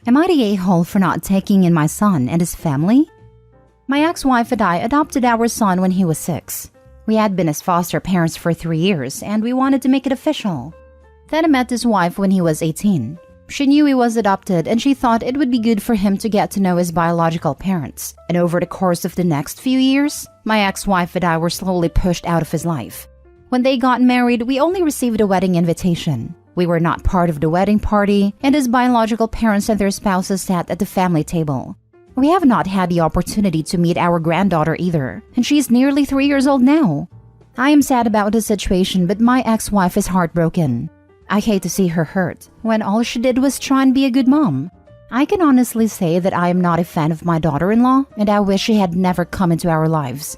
Am I the a-hole for not taking in my son and his family? My ex-wife and I adopted our son when he was 6. We had been his foster parents for 3 years and we wanted to make it official. Then I met his wife when he was 18. She knew he was adopted and she thought it would be good for him to get to know his biological parents. And over the course of the next few years, my ex-wife and I were slowly pushed out of his life. When they got married, we only received a wedding invitation. We were not part of the wedding party, and his biological parents and their spouses sat at the family table. We have not had the opportunity to meet our granddaughter either, and she is nearly 3 years old now. I am sad about the situation, but my ex-wife is heartbroken. I hate to see her hurt, when all she did was try and be a good mom. I can honestly say that I am not a fan of my daughter-in-law, and I wish she had never come into our lives.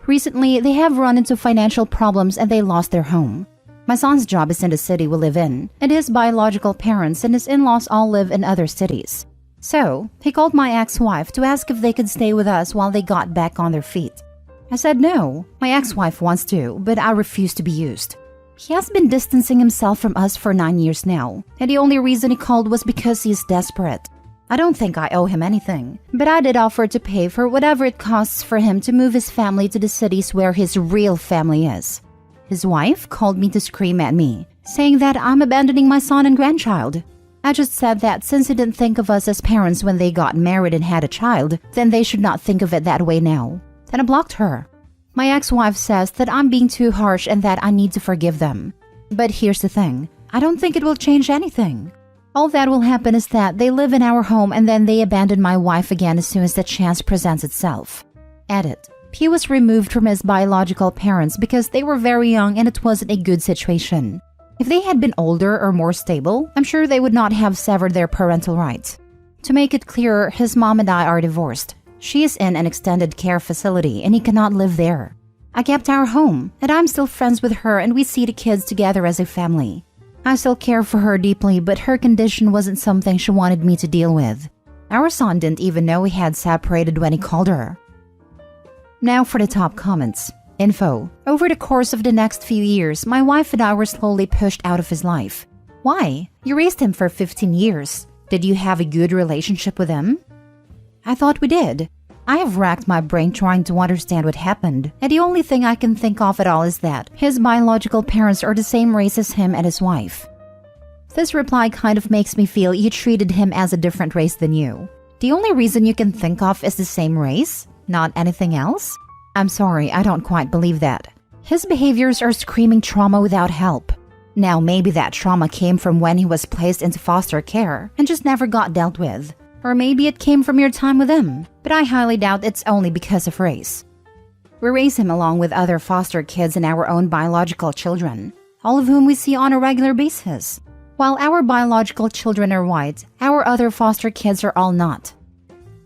Recently, they have run into financial problems and they lost their home. My son's job is in the city we live in, and his biological parents and his in-laws all live in other cities. So, he called my ex-wife to ask if they could stay with us while they got back on their feet. I said no, my ex-wife wants to, but I refuse to be used. He has been distancing himself from us for 9 years now, and the only reason he called was because he is desperate. I don't think I owe him anything, but I did offer to pay for whatever it costs for him to move his family to the cities where his real family is. His wife called me to scream at me, saying that I'm abandoning my son and grandchild. I just said that since he didn't think of us as parents when they got married and had a child, then they should not think of it that way now. Then I blocked her. My ex-wife says that I'm being too harsh and that I need to forgive them. But here's the thing, I don't think it will change anything. All that will happen is that they live in our home and then they abandon my wife again as soon as the chance presents itself. Edit. He was removed from his biological parents because they were very young and it wasn't a good situation. If they had been older or more stable, I'm sure they would not have severed their parental rights. To make it clearer, his mom and I are divorced. She is in an extended care facility and he cannot live there. I kept our home, and I'm still friends with her and we see the kids together as a family. I still care for her deeply, but her condition wasn't something she wanted me to deal with. Our son didn't even know we had separated when he called her. Now for the top comments. Info. Over the course of the next few years, my wife and I were slowly pushed out of his life. Why? You raised him for 15 years. Did you have a good relationship with him? I thought we did. I have racked my brain trying to understand what happened, and the only thing I can think of at all is that his biological parents are the same race as him and his wife. This reply kind of makes me feel you treated him as a different race than you. The only reason you can think of is the same race, not anything else? I'm sorry, I don't quite believe that. His behaviors are screaming trauma without help. Now maybe that trauma came from when he was placed into foster care and just never got dealt with. Or maybe it came from your time with him, but I highly doubt it's only because of race. We raise him along with other foster kids and our own biological children, all of whom we see on a regular basis. While our biological children are white, our other foster kids are all not.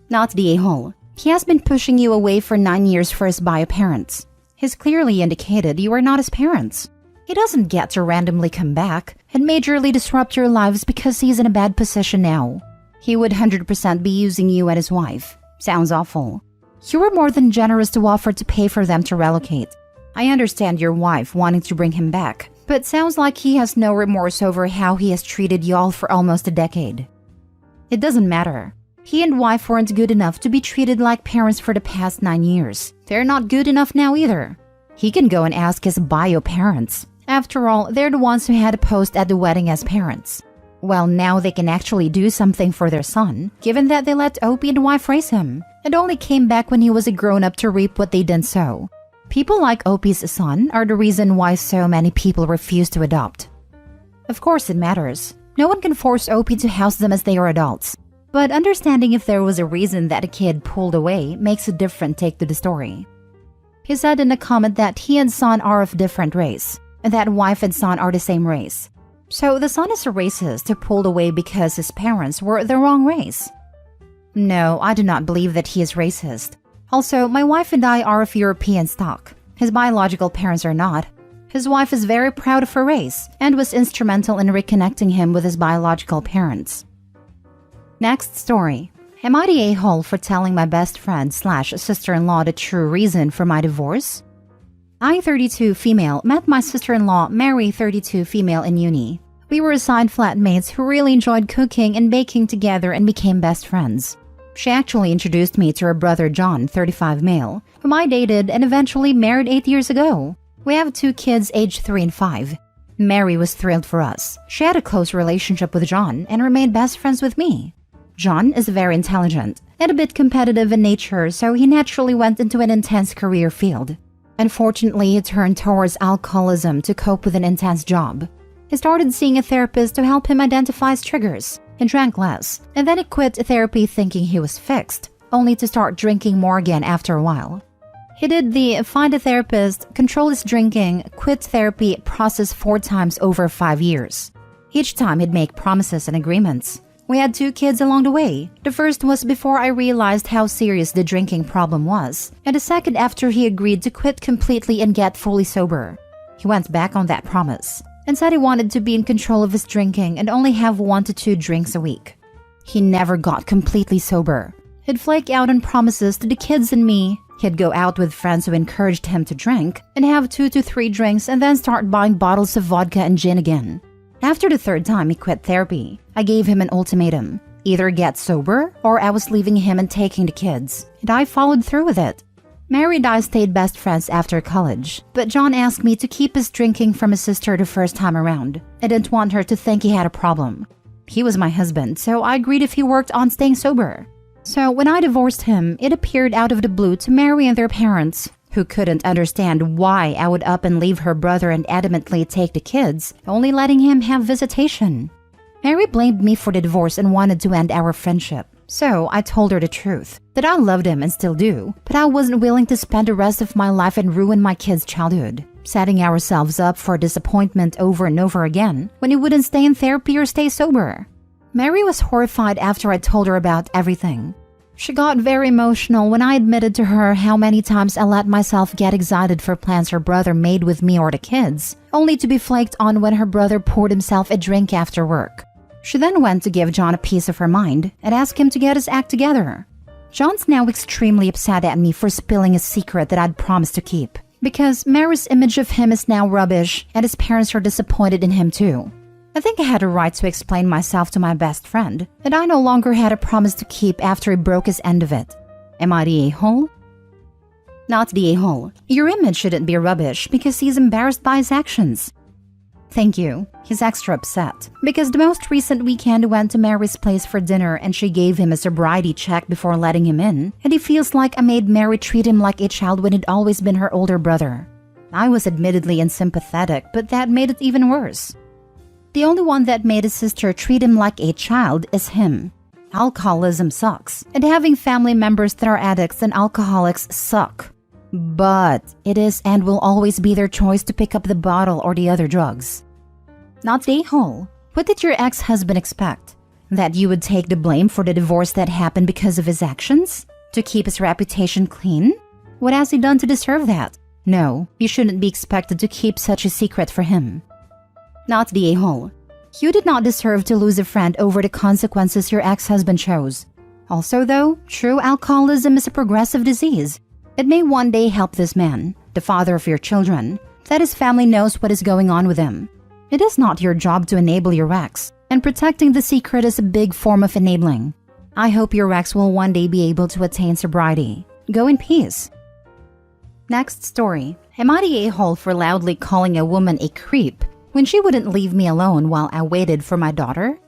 Not the a-hole. He has been pushing you away for 9 years for his BioParents. He's clearly indicated you are not his parents. He doesn't get to randomly come back and majorly disrupt your lives because he's in a bad position now. He would 100% be using you and his wife. Sounds awful. You were more than generous to offer to pay for them to relocate. I understand your wife wanting to bring him back, but sounds like he has no remorse over how he has treated y'all for almost a decade. It doesn't matter. He and wife weren't good enough to be treated like parents for the past 9 years. They're not good enough now either. He can go and ask his BioParents. After all, they're the ones who had a post at the wedding as parents. Well, now they can actually do something for their son, given that they let Opie and wife raise him, and only came back when he was a grown-up to reap what they didn't sow. People like Opie's son are the reason why so many people refuse to adopt. Of course it matters. No one can force Opie to house them as they are adults. But understanding if there was a reason that a kid pulled away makes a different take to the story. He said in a comment that he and son are of different race, and that wife and son are the same race. So the son is a racist who pulled away because his parents were the wrong race. No, I do not believe that he is racist. Also, my wife and I are of European stock. His biological parents are not. His wife is very proud of her race and was instrumental in reconnecting him with his biological parents. Next story. Am I the a-hole for telling my best friend / sister-in-law the true reason for my divorce? I, 32 female, met my sister-in-law, Mary, 32 female, in uni. We were assigned flatmates who really enjoyed cooking and baking together and became best friends. She actually introduced me to her brother John, 35 male, whom I dated and eventually married 8 years ago. We have 2 kids aged 3 and 5. Mary was thrilled for us. She had a close relationship with John and remained best friends with me. John is very intelligent and a bit competitive in nature, so he naturally went into an intense career field. Unfortunately, he turned towards alcoholism to cope with an intense job. He started seeing a therapist to help him identify his triggers and drank less, and then he quit therapy thinking he was fixed, only to start drinking more again after a while. He did the find a therapist, control his drinking, quit therapy process 4 times over 5 years. Each time he'd make promises and agreements. We had 2 kids along the way. The first was before I realized how serious the drinking problem was, and the second after he agreed to quit completely and get fully sober. He went back on that promise and said he wanted to be in control of his drinking and only have 1 to 2 drinks a week. He never got completely sober. He'd flake out on promises to the kids and me. He'd go out with friends who encouraged him to drink and have 2 to 3 drinks and then start buying bottles of vodka and gin again. After the 3rd time he quit therapy, I gave him an ultimatum. Either get sober or I was leaving him and taking the kids. And I followed through with it. Mary and I stayed best friends after college, but John asked me to keep his drinking from his sister the first time around. I didn't want her to think he had a problem. He was my husband, so I agreed if he worked on staying sober. So when I divorced him, it appeared out of the blue to Mary and their parents, who couldn't understand why I would up and leave her brother and adamantly take the kids, only letting him have visitation. Mary blamed me for the divorce and wanted to end our friendship. So I told her the truth, that I loved him and still do, but I wasn't willing to spend the rest of my life and ruin my kids' childhood, setting ourselves up for disappointment over and over again when he wouldn't stay in therapy or stay sober. Mary was horrified after I told her about everything. She got very emotional when I admitted to her how many times I let myself get excited for plans her brother made with me or the kids, only to be flaked on when her brother poured himself a drink after work. She then went to give John a piece of her mind and asked him to get his act together. John's now extremely upset at me for spilling a secret that I'd promised to keep, because Mary's image of him is now rubbish and his parents are disappointed in him too. I think I had a right to explain myself to my best friend, and I no longer had a promise to keep after he broke his end of it. Am I the a-hole? Not the a-hole. Your image shouldn't be rubbish because he's embarrassed by his actions. Thank you. He's extra upset because the most recent weekend went to Mary's place for dinner and she gave him a sobriety check before letting him in, and he feels like I made Mary treat him like a child when he'd always been her older brother. I was admittedly unsympathetic, but that made it even worse. The only one that made his sister treat him like a child is him. Alcoholism sucks, and having family members that are addicts and alcoholics suck. But it is and will always be their choice to pick up the bottle or the other drugs. Not the a-hole. What did your ex-husband expect? That you would take the blame for the divorce that happened because of his actions? To keep his reputation clean? What has he done to deserve that? No, you shouldn't be expected to keep such a secret for him. Not the a-hole. You did not deserve to lose a friend over the consequences your ex-husband chose. Also though, true alcoholism is a progressive disease. It may one day help this man, the father of your children, that his family knows what is going on with him. It is not your job to enable your ex, and protecting the secret is a big form of enabling. I hope your ex will one day be able to attain sobriety. Go in peace. Next story. Am I the a-hole for loudly calling a woman a creep when she wouldn't leave me alone while I waited for my daughter?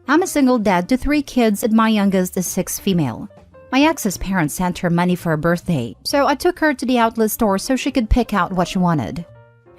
I'm a single dad to 3 kids and my youngest is 6 female. My ex's parents sent her money for her birthday, so I took her to the outlet store so she could pick out what she wanted.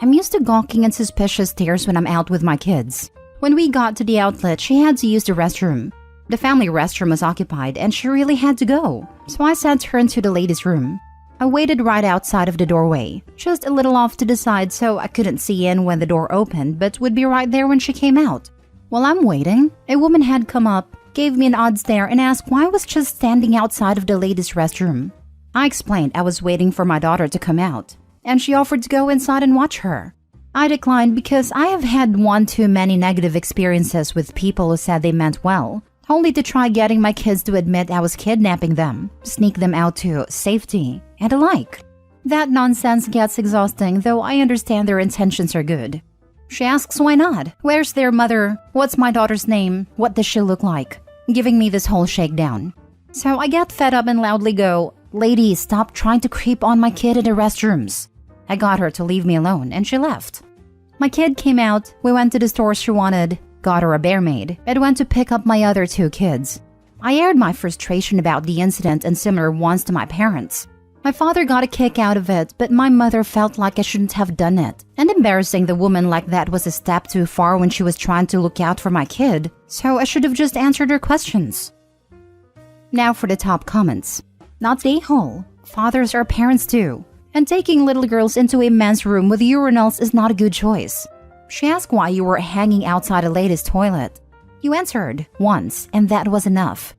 I'm used to gawking and suspicious stares when I'm out with my kids. When we got to the outlet, she had to use the restroom. The family restroom was occupied and she really had to go, so I sent her into the ladies' room. I waited right outside of the doorway, just a little off to the side so I couldn't see in when the door opened but would be right there when she came out. While I'm waiting, a woman had come up, gave me an odd stare and asked why I was just standing outside of the ladies' restroom. I explained I was waiting for my daughter to come out, and she offered to go inside and watch her. I declined because I have had one too many negative experiences with people who said they meant well, only to try getting my kids to admit I was kidnapping them, sneak them out to safety, and the like. That nonsense gets exhausting, though I understand their intentions are good. She asks why not? Where's their mother? What's my daughter's name? What does she look like? Giving me this whole shakedown. So I get fed up and loudly go, "Lady, stop trying to creep on my kid in the restrooms." I got her to leave me alone and she left. My kid came out, we went to the store she wanted, got her a bear maid, and went to pick up my other 2 kids. I aired my frustration about the incident and similar ones to my parents. My father got a kick out of it, but my mother felt like I shouldn't have done it. And embarrassing the woman like that was a step too far when she was trying to look out for my kid, so I should have just answered her questions. Now for the top comments. Not a-hole. Fathers are parents too. And taking little girls into a men's room with urinals is not a good choice. She asked why you were hanging outside a lady's toilet. You answered once, and that was enough.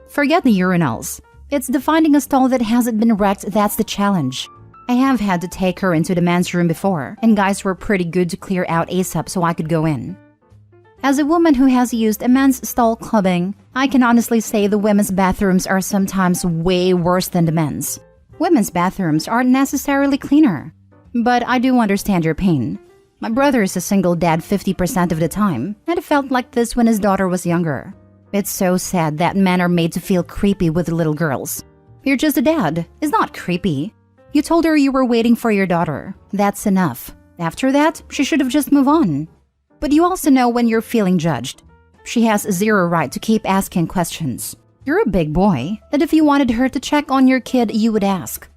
Forget the urinals. It's the finding a stall that hasn't been wrecked that's the challenge. I have had to take her into the men's room before, and guys were pretty good to clear out ASAP so I could go in. As a woman who has used a men's stall clubbing, I can honestly say the women's bathrooms are sometimes way worse than the men's. Women's bathrooms aren't necessarily cleaner. But I do understand your pain. My brother is a single dad 50% of the time, and it felt like this when his daughter was younger. It's so sad that men are made to feel creepy with little girls. You're just a dad. It's not creepy. You told her you were waiting for your daughter. That's enough. After that, she should have just moved on. But you also know when you're feeling judged. She has zero right to keep asking questions. You're a big boy, and if you wanted her to check on your kid, you would ask.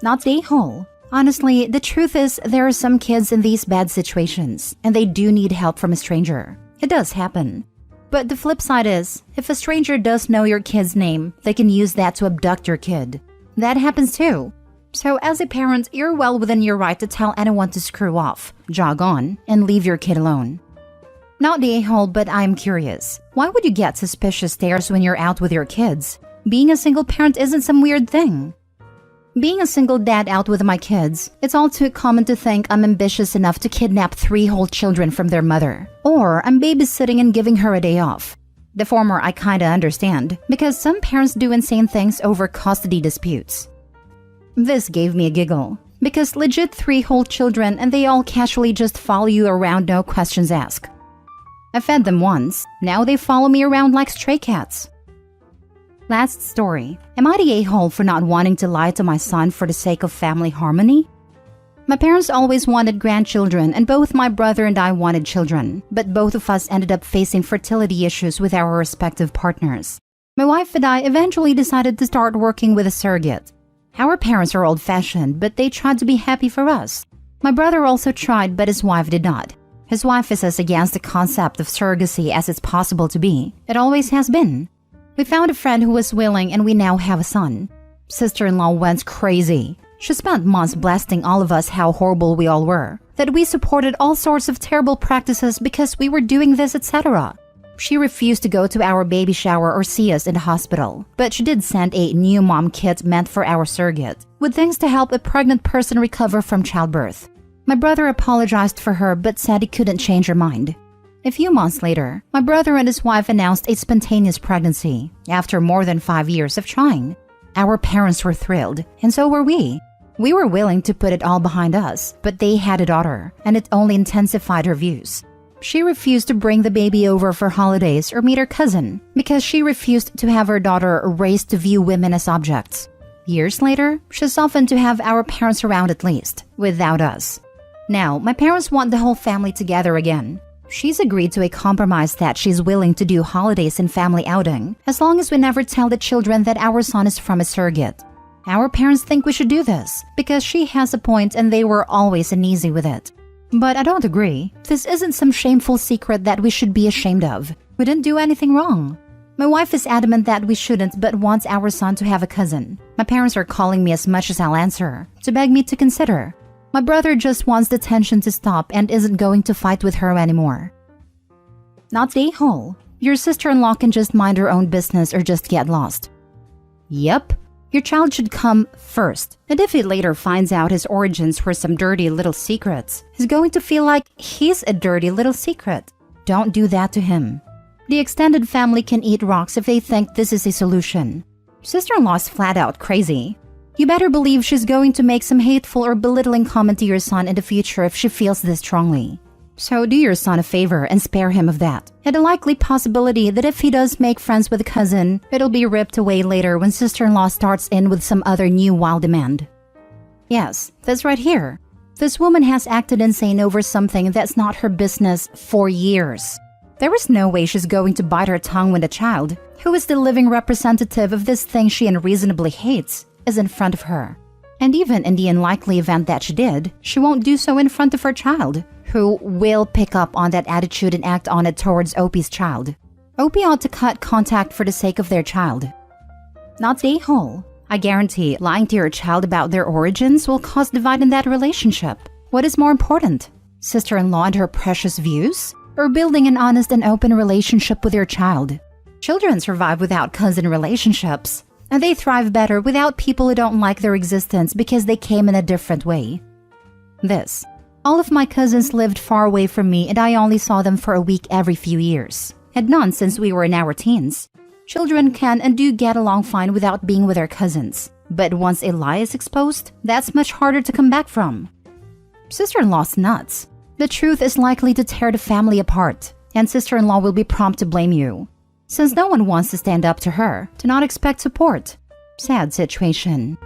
Not a-hole. Honestly, the truth is there are some kids in these bad situations, and they do need help from a stranger. It does happen. But the flip side is, if a stranger does know your kid's name, they can use that to abduct your kid. That happens too. So as a parent, you're well within your right to tell anyone to screw off, jog on, and leave your kid alone. Not the a-hole, but I'm curious. Why would you get suspicious stares when you're out with your kids? Being a single parent isn't some weird thing. Being a single dad out with my kids, it's all too common to think I'm ambitious enough to kidnap 3 whole children from their mother. Or I'm babysitting and giving her a day off. The former I kinda understand, because some parents do insane things over custody disputes. This gave me a giggle, because legit 3 whole children and they all casually just follow you around, no questions asked. I fed them once, now they follow me around like stray cats. Last story. Am I the a-hole for not wanting to lie to my son for the sake of family harmony? My parents always wanted grandchildren, and both my brother and I wanted children, but both of us ended up facing fertility issues with our respective partners. My wife and I eventually decided to start working with a surrogate. Our parents are old-fashioned, but they tried to be happy for us. My brother also tried, but his wife did not. His wife is as against the concept of surrogacy as it's possible to be. It always has been. We found a friend who was willing, and we now have a son. Sister-in-law went crazy. She spent months blasting all of us how horrible we all were, that we supported all sorts of terrible practices because we were doing this, etc. She refused to go to our baby shower or see us in the hospital, but she did send a new mom kit meant for our surrogate, with things to help a pregnant person recover from childbirth. My brother apologized for her but said he couldn't change her mind. A few months later, my brother and his wife announced a spontaneous pregnancy after more than 5 years of trying. Our parents were thrilled, and so were we. We were willing to put it all behind us, but they had a daughter, and it only intensified her views. She refused to bring the baby over for holidays or meet her cousin because she refused to have her daughter raised to view women as objects. Years later, she softened to have our parents around at least, without us. Now, my parents want the whole family together again. She's agreed to a compromise that she's willing to do holidays and family outing, as long as we never tell the children that our son is from a surrogate. Our parents think we should do this, because she has a point and they were always uneasy with it. But I don't agree. This isn't some shameful secret that we should be ashamed of. We didn't do anything wrong. My wife is adamant that we shouldn't, but wants our son to have a cousin. My parents are calling me as much as I'll answer, to beg me to consider. My brother just wants the tension to stop and isn't going to fight with her anymore. Not the a-hole. Your sister-in-law can just mind her own business or just get lost. Yep. Your child should come first. And if he later finds out his origins were some dirty little secrets, he's going to feel like he's a dirty little secret. Don't do that to him. The extended family can eat rocks if they think this is a solution. Sister-in-law's flat out crazy. You better believe she's going to make some hateful or belittling comment to your son in the future if she feels this strongly. So do your son a favor and spare him of that. And a likely possibility that if he does make friends with a cousin, it'll be ripped away later when sister-in-law starts in with some other new wild demand. Yes, that's right here. This woman has acted insane over something that's not her business for years. There is no way she's going to bite her tongue when the child, who is the living representative of this thing she unreasonably hates, is in front of her. And even in the unlikely event that she did, she won't do so in front of her child, who will pick up on that attitude and act on it towards Opie's child. Opie ought to cut contact for the sake of their child. Not the a-hole. I guarantee lying to your child about their origins will cause divide in that relationship. What is more important? Sister-in-law and her precious views? Or building an honest and open relationship with your child? Children survive without cousin relationships, and they thrive better without people who don't like their existence because they came in a different way. All of my cousins lived far away from me and I only saw them for a week every few years, and none since we were in our teens. Children can and do get along fine without being with their cousins, but once a lie is exposed, that's much harder to come back from. Sister-in-law's nuts. The truth is likely to tear the family apart, and sister-in-law will be prompt to blame you. Since no one wants to stand up to her, do not expect support. Sad situation.